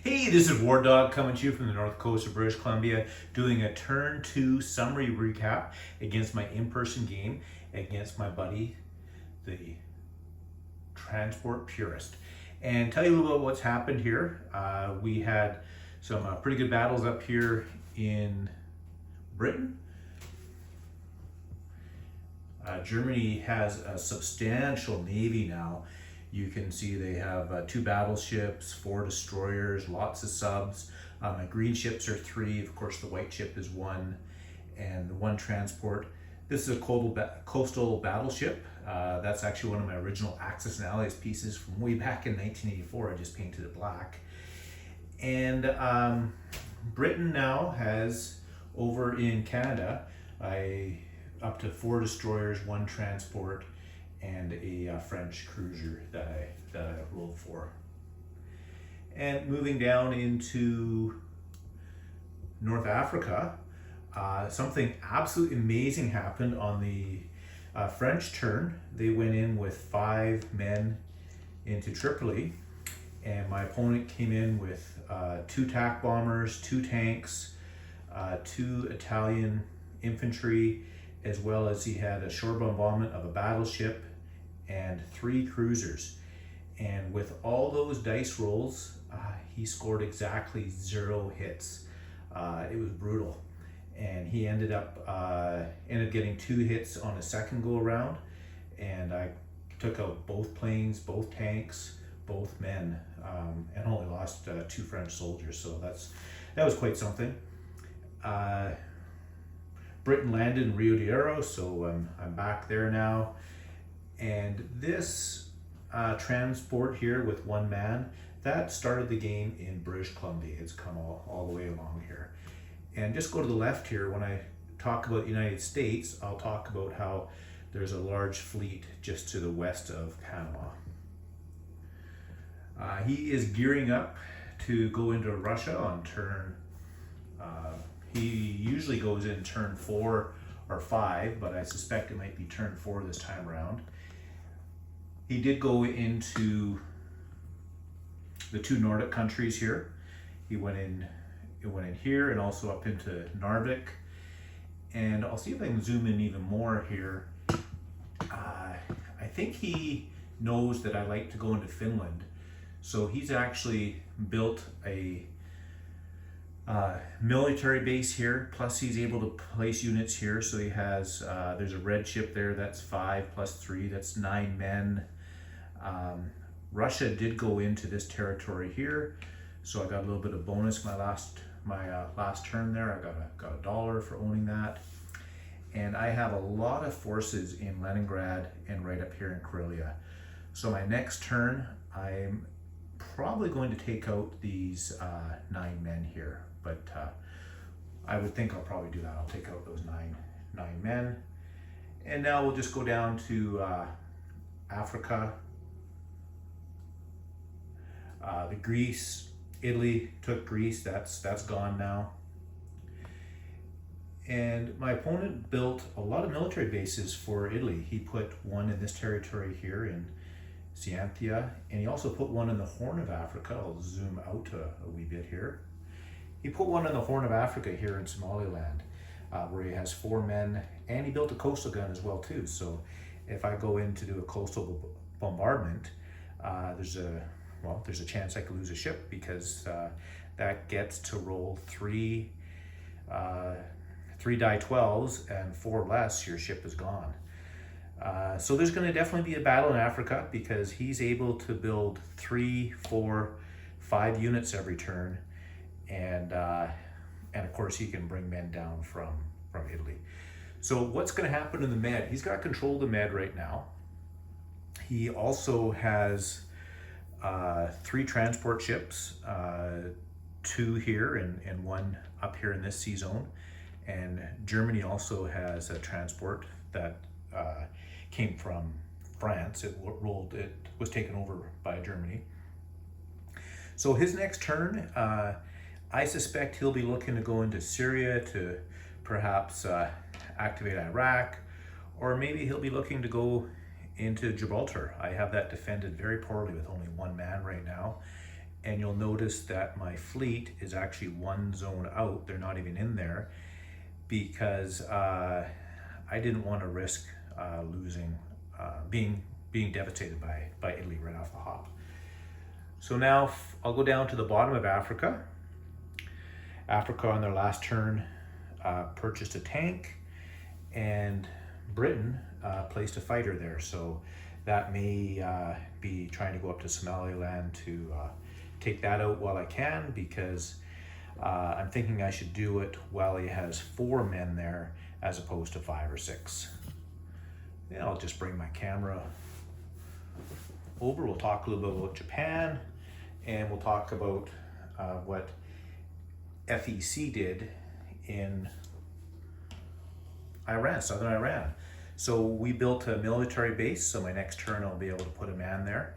Hey, this is War Dog coming to you from the north coast of British Columbia, doing a turn 2 summary recap against my in-person game against my buddy, the Transport Purist. And tell you a little about what's happened here. We had some pretty good battles up here in Britain. Germany has a substantial navy now. You can see they have 2 battleships, 4 destroyers, lots of subs. My green ships are 3, of course the white ship is 1, and the 1 transport. This is a coastal battleship. That's actually one of my original Axis and Allies pieces from way back in 1984. I just painted it black. And Britain now has, over in Canada, up to 4 destroyers, 1 transport, and a French cruiser that I rolled for. And moving down into North Africa, something absolutely amazing happened on the French turn. They went in with 5 men into Tripoli, and my opponent came in with 2 TAC bombers, 2 tanks, 2 Italian infantry, as well as he had a shore bombardment of a battleship and 3 cruisers. And with all those dice rolls, he scored exactly 0 hits. It was brutal. And he ended up getting 2 hits on a second go around, and I took out both planes, both tanks, both men, and only lost 2 French soldiers. So that was quite something. Britain landed in Rio de Janeiro, so I'm back there now. And this transport here with 1 man, that started the game in British Columbia. It's come all the way along here. And just go to the left here. When I talk about the United States, I'll talk about how there's a large fleet just to the west of Panama. He is gearing up to go into Russia on turn. He usually goes in turn 4 or 5, but I suspect it might be turn 4 this time around. He did go into the 2 Nordic countries here. He went in here and also up into Narvik. And I'll see if I can zoom in even more here. I think he knows that I like to go into Finland. So he's actually built a military base here, plus he's able to place units here. So he has, there's a red ship there, that's 5 plus 3, that's 9 men. Russia did go into this territory here, so I got a little bit of bonus my last turn there. I got a $1 for owning that. And I have a lot of forces in Leningrad and right up here in Karelia. So my next turn, I'm probably going to take out these 9 men here, but I would think I'll probably do that. I'll take out those nine men. And now we'll just go down to Africa. The Greece, Italy took Greece, that's gone now. And my opponent built a lot of military bases for Italy. He put 1 in this territory here in Scientia, and he also put 1 in the Horn of Africa. I'll zoom out a wee bit here. He put 1 in the Horn of Africa here in Somaliland, where he has 4 men, and he built a coastal gun as well too. So if I go in to do a coastal bombardment, there's a chance I could lose a ship, because that gets to roll 3 die 12s, and 4 less, your ship is gone. So there's going to definitely be a battle in Africa, because he's able to build 3, 4, 5 units every turn, and of course he can bring men down from Italy. So what's going to happen in the Med? He's got control of the Med right now. He also has 3 transport ships, 2 here and 1 up here in this sea zone. And Germany also has a transport that came from France. It was taken over by Germany. So his next turn, I suspect he'll be looking to go into Syria to perhaps activate Iraq, or maybe he'll be looking to go into Gibraltar. I have that defended very poorly with only 1 man right now, and you'll notice that my fleet is actually one zone out. They're not even in there because I didn't want to risk losing, being devastated by Italy right off the hop. So now I'll go down to the bottom of Africa. Africa on their last turn purchased a tank, and Britain placed a fighter there. So that may be trying to go up to Somaliland to take that out while I can, because I'm thinking I should do it while he has 4 men there as opposed to 5 or 6. Yeah, I'll just bring my camera over. We'll talk a little bit about Japan, and we'll talk about what FEC did in Iran, southern Iran. So we built a military base, so my next turn I'll be able to put a man there.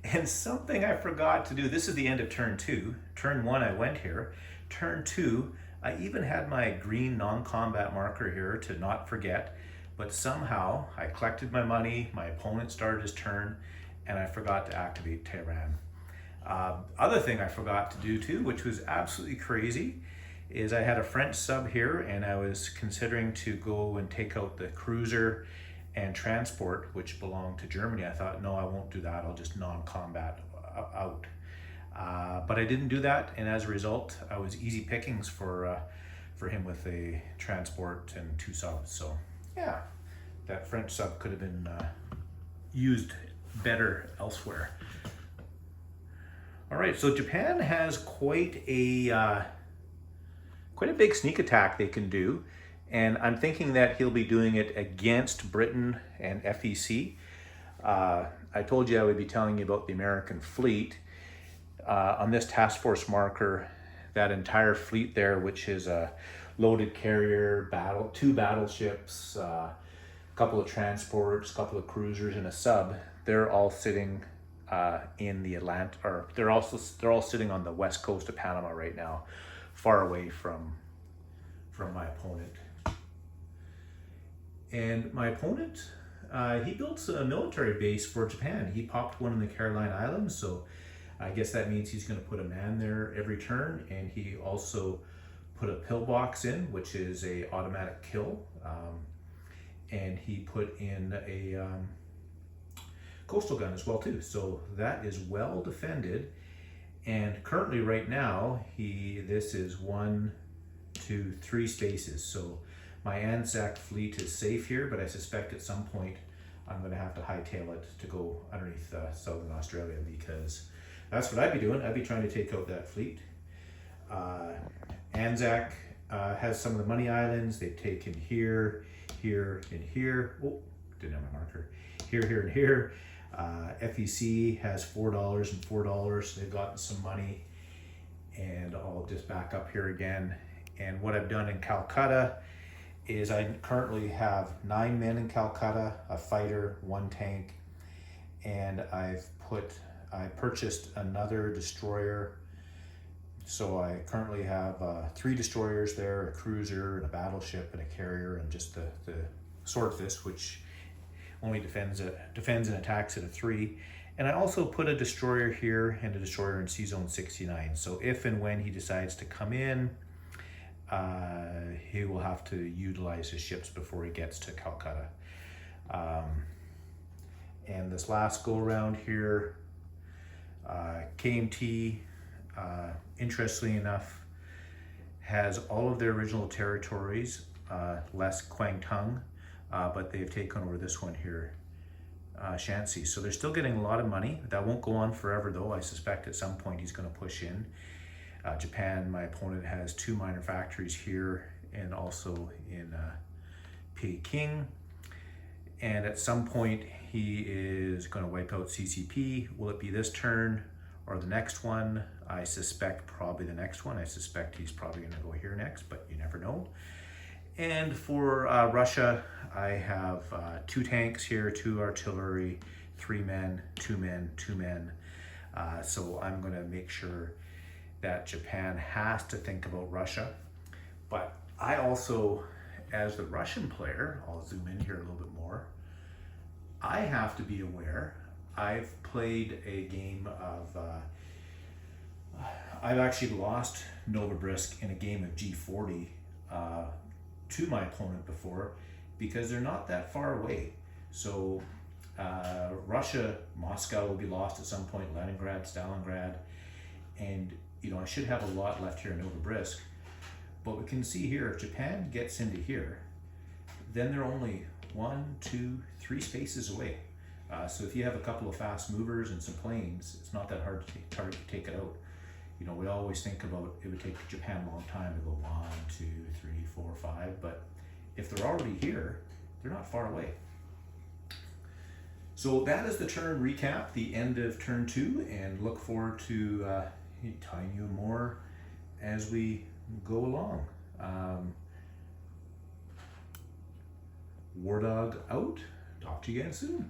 And something I forgot to do, this is the end of turn 2. Turn 1 I went here. Turn 2, I even had my green non-combat marker here to not forget, but somehow I collected my money, my opponent started his turn, and I forgot to activate Tehran. Other thing I forgot to do too, which was absolutely crazy, is I had a French sub here, and I was considering to go and take out the cruiser and transport, which belonged to Germany. I thought, no, I won't do that. I'll just non-combat out. But I didn't do that, and as a result, I was easy pickings for him with a transport and 2 subs. So yeah, that French sub could have been used better elsewhere. All right, so Japan has quite a big sneak attack they can do, and I'm thinking that he'll be doing it against Britain and FEC. I told you I would be telling you about the American fleet. On this task force marker, that entire fleet there, which is a loaded carrier, 2 battleships, a couple of transports, a couple of cruisers, and a sub, they're all sitting in the Atlantic, or they're all sitting on the west coast of Panama right now, far away from my opponent. And my opponent, he built a military base for Japan. He popped one in the Caroline Islands, so I guess that means he's going to put a man there every turn, and he also put a pillbox in, which is a automatic kill, and he put in a coastal gun as well too. So that is well defended. And currently right now, this is 1, 2, 3 spaces. So my Anzac fleet is safe here, but I suspect at some point I'm going to have to hightail it to go underneath southern Australia, because that's what I'd be doing. I'd be trying to take out that fleet. Anzac has some of the money islands. They've taken here, here, and here. Oh, didn't have my marker. Here, here, and here. FEC has $4 and $4. So they've gotten some money. And I'll just back up here again. And what I've done in Calcutta is I currently have 9 men in Calcutta, a fighter, 1 tank, and I purchased another destroyer. So I currently have 3 destroyers there, a cruiser and a battleship and a carrier, and just the Swordfish, which only defends and attacks at a 3. And I also put a destroyer here and a destroyer in C-Zone 69. So if and when he decides to come in, he will have to utilize his ships before he gets to Calcutta. And this last go around here, KMT, interestingly enough, has all of their original territories, less Kwangtung, but they've taken over this one here, Shanxi. So they're still getting a lot of money. That won't go on forever though. I suspect at some point he's going to push in. Japan, my opponent, has 2 minor factories here and also in Peking. And at some point he is going to wipe out CCP. Will it be this turn or the next one? I suspect probably the next one. I suspect he's probably going to go here next, but you never know. And for Russia, I have 2 tanks here, 2 artillery, 3 men, 2 men, 2 men. So I'm going to make sure that Japan has to think about Russia. But I also, as the Russian player, I'll zoom in here a little bit more, I have to be aware. I've played a game of I've actually lost Novibrisk in a game of G40 to my opponent before because they're not that far away. So Russia, Moscow will be lost at some point, Leningrad, Stalingrad, and I should have a lot left here in Novibrisk. But we can see here, if Japan gets into here, then they're only 1, 2, 3 spaces away. So if you have a couple of fast movers and some planes, it's not that hard to take it out. We always think about it would take Japan a long time to go 1, 2, 3, 4, 5, but if they're already here, they're not far away. So that is the turn recap, the end of turn 2, and look forward to telling you more as we go along. War Dog out. Talk to you again soon.